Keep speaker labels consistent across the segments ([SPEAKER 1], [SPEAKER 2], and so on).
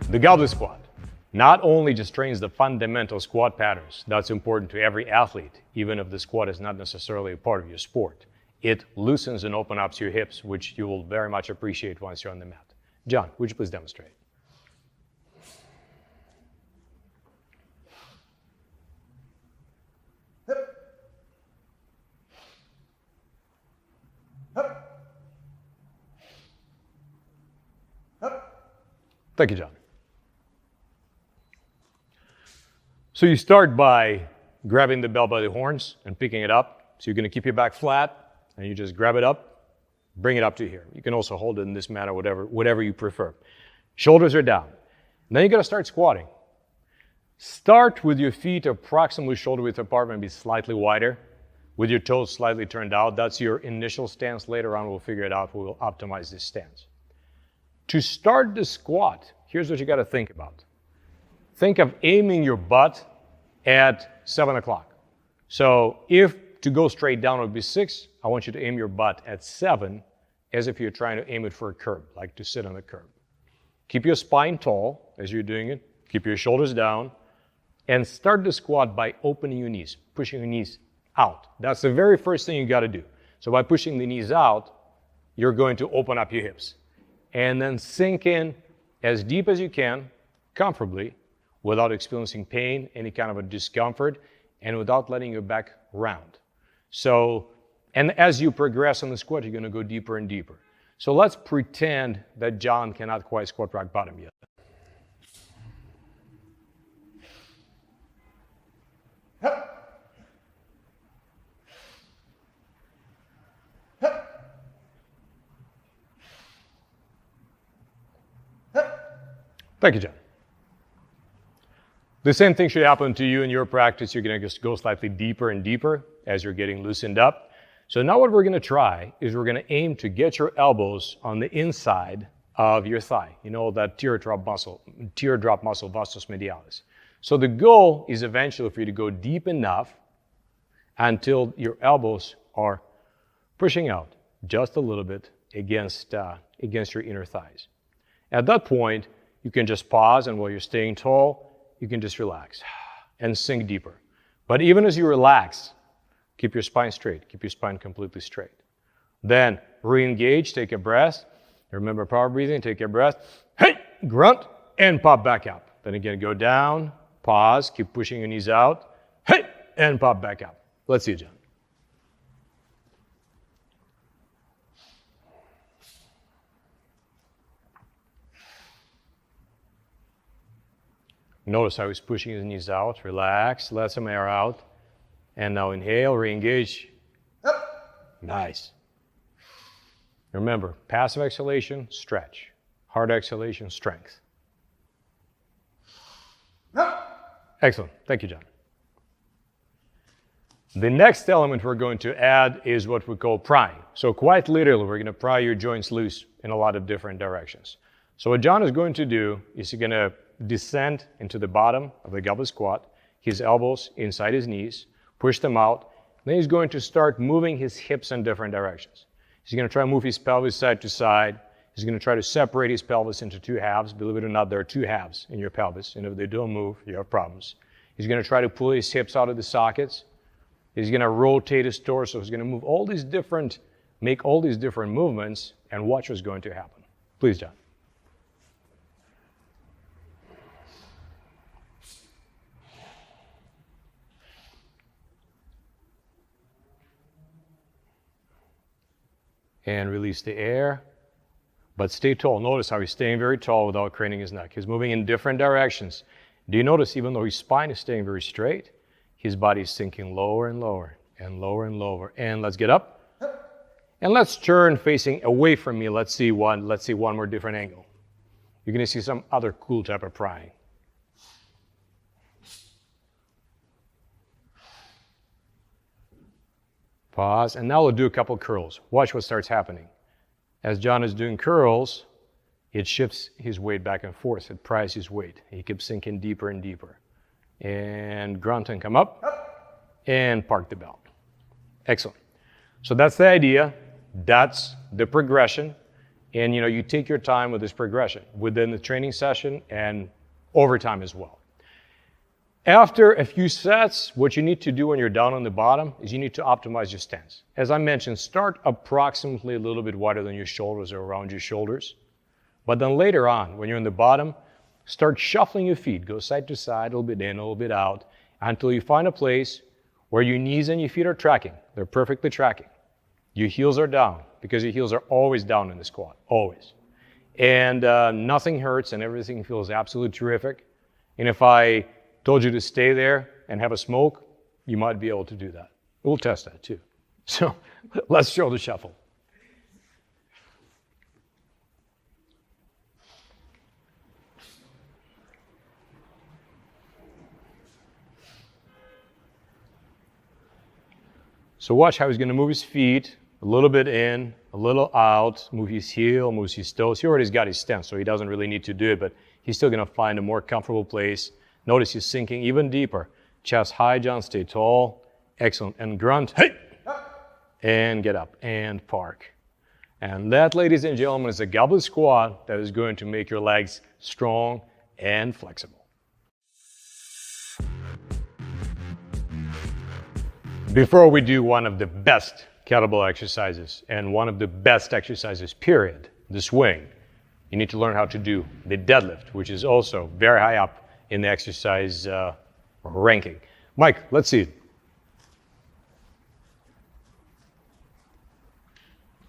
[SPEAKER 1] The goblet squat not only just trains the fundamental squat patterns that's important to every athlete, even if the squat is not necessarily a part of your sport. It loosens and opens up your hips, which you will very much appreciate once you're on the mat. John, would you please demonstrate? Thank you, John. So you start by grabbing the bell by the horns and picking it up. So you're going to keep your back flat, and you just grab it up, bring it up to here. You can also hold it in this manner, whatever you prefer. Shoulders are down. And then you're going to start squatting. Start with your feet approximately shoulder width apart, maybe slightly wider, with your toes slightly turned out. That's your initial stance. Later on, we'll figure it out. We'll optimize this stance. To start the squat, here's what you got to think about. Think of aiming your butt at 7 o'clock. So if to go straight down would be 6, I want you to aim your butt at 7 as if you're trying to aim it for a curb, like to sit on a curb. Keep your spine tall as you're doing it. Keep your shoulders down. And start the squat by opening your knees, pushing your knees out. That's the very first thing you got to do. So by pushing the knees out, you're going to open up your hips. And then sink in as deep as you can, comfortably, without experiencing pain, any kind of a discomfort, and without letting your back round. So, and as you progress on the squat, you're going to go deeper and deeper. So let's pretend that John cannot quite squat rock bottom yet. Thank you, John. The same thing should happen to you in your practice. You're going to just go slightly deeper and deeper as you're getting loosened up. So now what we're going to try is we're going to aim to get your elbows on the inside of your thigh. You know, that teardrop muscle, vastus medialis. So the goal is eventually for you to go deep enough until your elbows are pushing out just a little bit against your inner thighs. At that point, you can just pause, and while you're staying tall, you can just relax and sink deeper. But even as you relax, keep your spine straight. Keep your spine completely straight. Then re-engage, take a breath. Remember power breathing, take a breath. Hey, grunt, and pop back up. Then again, go down, pause, keep pushing your knees out. Hey, and pop back up. Let's see, John. Notice how he's pushing his knees out. Relax, let some air out. And now inhale, re-engage. Nice. Remember, passive exhalation, stretch. Hard exhalation, strength. Excellent. Thank you, John. The next element we're going to add is what we call prying. So quite literally, we're going to pry your joints loose in a lot of different directions. So what John is going to do is he's going to descend into the bottom of the goblet squat, his elbows inside his knees, push them out. Then he's going to start moving his hips in different directions. He's going to try to move his pelvis side to side. He's going to try to separate his pelvis into two halves. Believe it or not, there are two halves in your pelvis, and if they don't move, you have problems. He's going to try to pull his hips out of the sockets. He's going to rotate his torso. He's going to make all these different movements, and watch what's going to happen. Please, John. And release the air, but stay tall. Notice how he's staying very tall without craning his neck. He's moving in different directions. Do you notice even though his spine is staying very straight, his body is sinking lower and lower and lower and lower. And let's get up. And let's turn facing away from me. Let's see one more different angle. You're going to see some other cool type of prying. Pause, and now we'll do a couple curls. Watch what starts happening. As John is doing curls, it shifts his weight back and forth. It pries his weight. He keeps sinking deeper and deeper. And grunt and come up, and park the belt. Excellent. So that's the idea. That's the progression. And you take your time with this progression within the training session and over time as well. After a few sets, what you need to do when you're down on the bottom is you need to optimize your stance. As I mentioned, start approximately a little bit wider than your shoulders or around your shoulders. But then later on, when you're on the bottom, start shuffling your feet. Go side to side, a little bit in, a little bit out, until you find a place where your knees and your feet are tracking. They're perfectly tracking. Your heels are down, because your heels are always down in the squat, always. And nothing hurts and everything feels absolutely terrific. And if I told you to stay there and have a smoke, you might be able to do that. We'll test that too. So let's shoulder shuffle. So watch how he's going to move his feet a little bit in, a little out, move his heel, moves his toes. He already's got his stance, so he doesn't really need to do it, but he's still going to find a more comfortable place. Notice he's sinking even deeper. Chest high, John, stay tall. Excellent. And grunt, hey! And get up and park. And that, ladies and gentlemen, is a goblet squat that is going to make your legs strong and flexible. Before we do one of the best kettlebell exercises and one of the best exercises, period, the swing, you need to learn how to do the deadlift, which is also very high up in the exercise ranking. Mike, let's see it.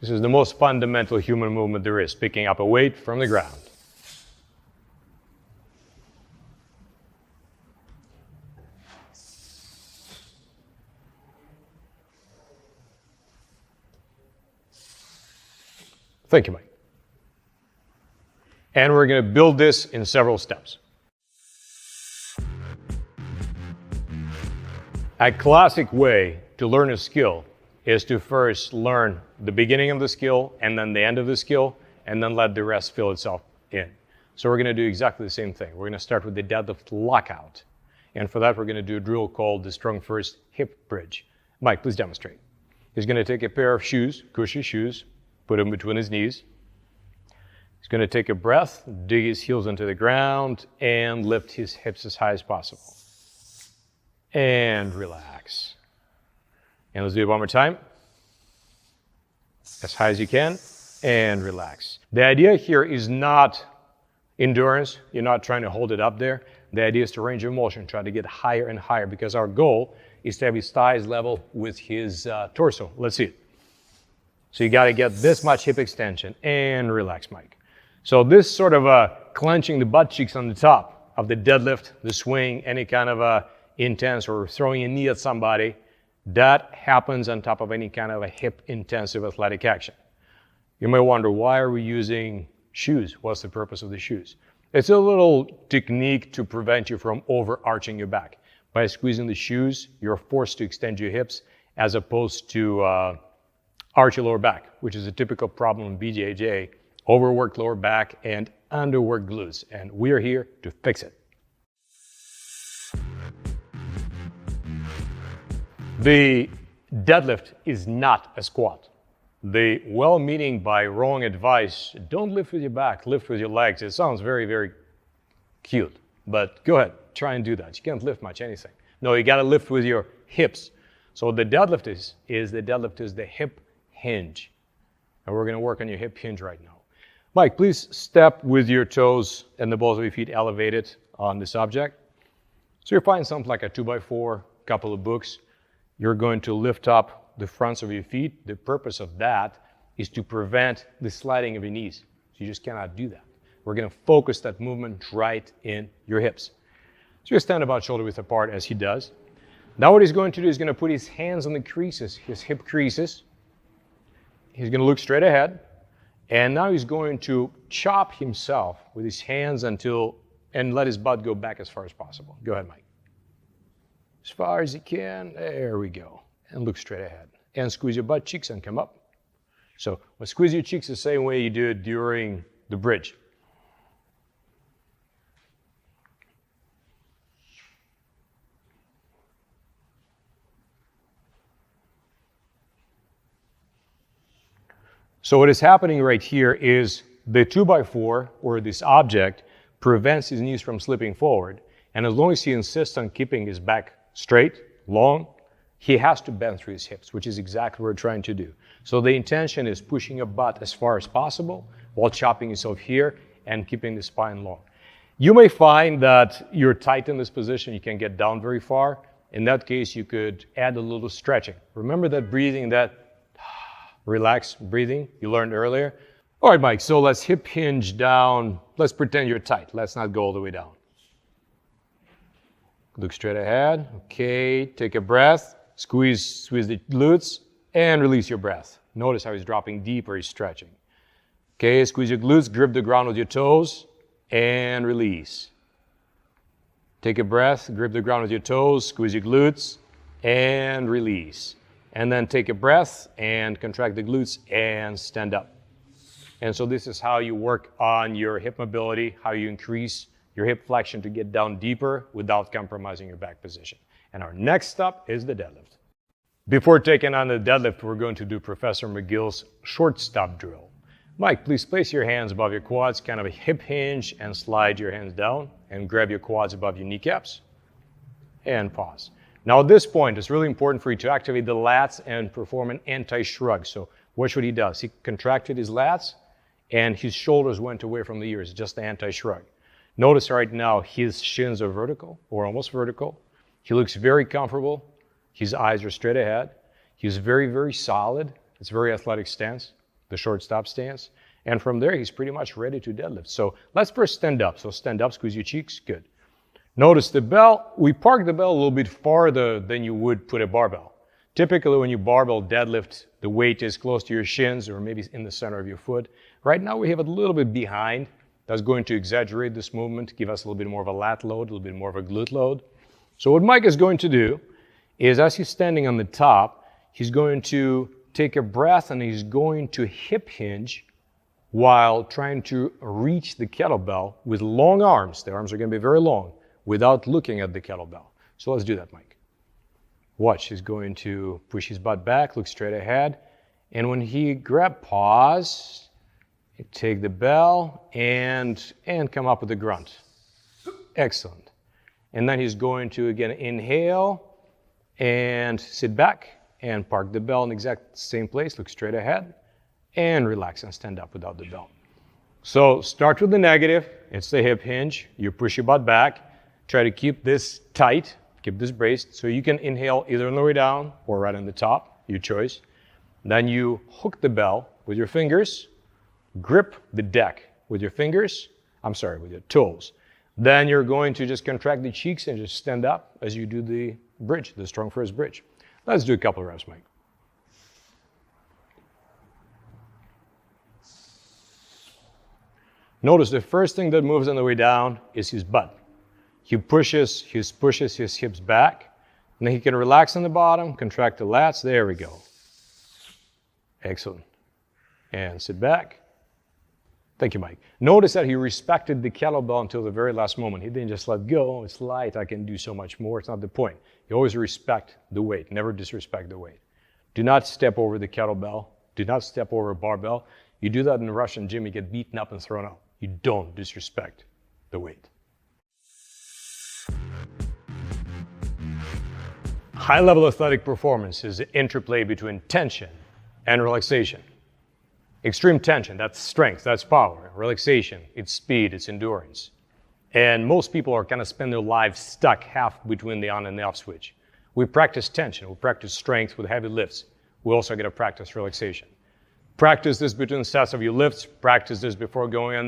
[SPEAKER 1] This is the most fundamental human movement there is, picking up a weight from the ground. Thank you, Mike. And we're going to build this in several steps. A classic way to learn a skill is to first learn the beginning of the skill and then the end of the skill, and then let the rest fill itself in. So we're going to do exactly the same thing. We're going to start with the deadlift lockout. And for that, we're going to do a drill called the strong first hip bridge. Mike, please demonstrate. He's going to take a pair of shoes, cushy shoes, put them between his knees. He's going to take a breath, dig his heels into the ground, and lift his hips as high as possible. And relax. And let's do it one more time. As high as you can, and relax. The idea here is not endurance. You're not trying to hold it up there. The idea is to range of motion, try to get higher and higher, because our goal is to have his thighs level with his torso. Let's see it. So you got to get this much hip extension, and relax, Mike. So this sort of clenching the butt cheeks on the top of the deadlift, the swing, any kind of intense or throwing a knee at somebody, that happens on top of any kind of a hip-intensive athletic action. You may wonder, why are we using shoes? What's the purpose of the shoes? It's a little technique to prevent you from overarching your back. By squeezing the shoes, you're forced to extend your hips as opposed to arch your lower back, which is a typical problem in BJJ, overworked lower back and underworked glutes. And we are here to fix it. The deadlift is not a squat. The well-meaning by wrong advice, don't lift with your back, lift with your legs. It sounds very, very cute, but go ahead, try and do that. You can't lift much anything. No, you gotta lift with your hips. So the deadlift is the hip hinge. And we're gonna work on your hip hinge right now. Mike, please step with your toes and the balls of your feet elevated on this object. So you're finding something like a 2x4, couple of books. You're going to lift up the fronts of your feet. The purpose of that is to prevent the sliding of your knees. So you just cannot do that. We're going to focus that movement right in your hips. So you stand about shoulder width apart as he does. Now what he's going to do is going to put his hands on the creases, his hip creases. He's going to look straight ahead. And now he's going to chop himself with his hands and let his butt go back as far as possible. Go ahead, Mike. As far as you can, there we go. And look straight ahead. And squeeze your butt cheeks and come up. So we'll squeeze your cheeks the same way you do it during the bridge. So what is happening right here is the 2x4 or this object prevents his knees from slipping forward. And as long as he insists on keeping his back straight, long, he has to bend through his hips, which is exactly what we're trying to do. So the intention is pushing your butt as far as possible while chopping yourself here and keeping the spine long. You may find that you're tight in this position, you can't get down very far. In that case, you could add a little stretching. Remember that breathing, that relaxed breathing you learned earlier? All right, Mike, so let's hip hinge down. Let's pretend you're tight. Let's not go all the way down. Look straight ahead. Okay, take a breath. Squeeze the glutes and release your breath. Notice how he's dropping deeper, he's stretching. Okay, squeeze your glutes, grip the ground with your toes and release. Take a breath, grip the ground with your toes, squeeze your glutes and release. And then take a breath and contract the glutes and stand up. And so this is how you work on your hip mobility, how you increase your hip flexion to get down deeper without compromising your back position. And our next step is the deadlift. Before taking on the deadlift, we're going to do Professor McGill's short stop drill. Mike, please place your hands above your quads, kind of a hip hinge, and slide your hands down and grab your quads above your kneecaps and pause. Now at this point, it's really important for you to activate the lats and perform an anti-shrug. So watch what he does. He contracted his lats and his shoulders went away from the ears, just the anti-shrug. Notice right now his shins are vertical or almost vertical. He looks very comfortable. His eyes are straight ahead. He's very, very solid. It's a very athletic stance, the short stop stance. And from there, he's pretty much ready to deadlift. So let's first stand up. So stand up, squeeze your cheeks, good. Notice the bell, we park the bell a little bit farther than you would put a barbell. Typically when you barbell deadlift, the weight is close to your shins or maybe in the center of your foot. Right now we have it a little bit behind. That's going to exaggerate this movement, give us a little bit more of a lat load, a little bit more of a glute load. So what Mike is going to do is as he's standing on the top, he's going to take a breath and he's going to hip hinge while trying to reach the kettlebell with long arms. The arms are going to be very long without looking at the kettlebell. So let's do that, Mike. Watch, he's going to push his butt back, look straight ahead. And when he pause, take the bell and come up with a grunt. Excellent. And then he's going to again inhale and sit back and park the bell in the exact same place, look straight ahead and relax and stand up without the bell. So start with the negative, it's the hip hinge. You push your butt back, try to keep this tight, keep this braced. So you can inhale either on the way down or right on the top, your choice. Then you hook the bell with your fingers, grip the deck with your fingers, with your toes. Then you're going to just contract the cheeks and just stand up as you do the bridge, the strong first bridge. Let's do a couple of reps, Mike. Notice the first thing that moves on the way down is his butt. He pushes his hips back, and then he can relax on the bottom, contract the lats. There we go. Excellent. And sit back. Thank you, Mike. Notice that he respected the kettlebell until the very last moment. He didn't just let go. It's light. I can do so much more. It's not the point. You always respect the weight. Never disrespect the weight. Do not step over the kettlebell. Do not step over a barbell. You do that in the Russian gym, you get beaten up and thrown out. You don't disrespect the weight. High-level athletic performance is the interplay between tension and relaxation. Extreme tension, that's strength, that's power. Relaxation, it's speed, it's endurance. And most people are kind of spend their lives stuck half between the on and the off switch. We practice tension, we practice strength with heavy lifts. We also get to practice relaxation. Practice this between sets of your lifts, practice this before going on